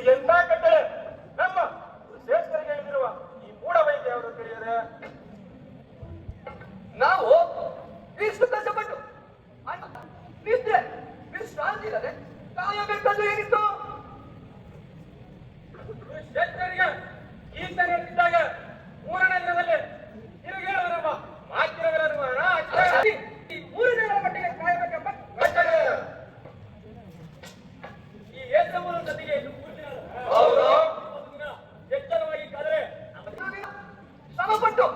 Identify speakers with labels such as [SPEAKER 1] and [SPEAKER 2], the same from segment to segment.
[SPEAKER 1] ಇದು ಎಂತ ಕಟ್ಟಳೆ? ನಮ್ಮ ಶ್ರೇಷ್ಠರಿಗೆ ಇಳಿದಿರುವ ಈ ಮೂಢ ವೈದ್ಯ ಅವರು ತಿಳಿಯದೆ
[SPEAKER 2] ನಾವು ಇಷ್ಟು ಕಷ್ಟಪಟ್ಟು ನಿದ್ದೆ ವಿಶ್ರಾಂತಿ ಇಲ್ಲದೆ ಕಾಯಬೇಕಂದ್ರೆ ಏನಿತ್ತು?
[SPEAKER 1] ಶ್ರೇಷ್ಠರಿಗೆ ಗೀತ ನಡೆದಿದ್ದಾಗ ಮೂರನೇ ದಿನದಲ್ಲಿ ತಿರುಗೇಳುವರೆಂಬ ಮಾತಿರವರನ್ನು
[SPEAKER 2] ಈ 3 ದಿನಗಳ ಮಟ್ಟಿಗೆ ಕಾಯಬೇಕೆಂಬ
[SPEAKER 1] ಕಟ್ಟಳೆ. ಈ ಏಸಮೂಲ ಜೊತೆಗೆ ಎಚ್ಚರವಾಗಿ ಕಾದರೆ
[SPEAKER 2] ಶ್ರಮಪಟ್ಟು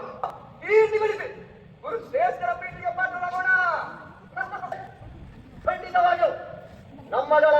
[SPEAKER 2] ಕೀರ್ತಿ ಗಳಿಸಿ ಗುರು ಶ್ರೇಷ್ಠರ ಪ್ರೀತಿಗೆ ಪಾತ್ರರಾಗೋಣ.
[SPEAKER 1] ಖಂಡಿತವಾಗಿಯೂ ನಮ್ಮಗಳ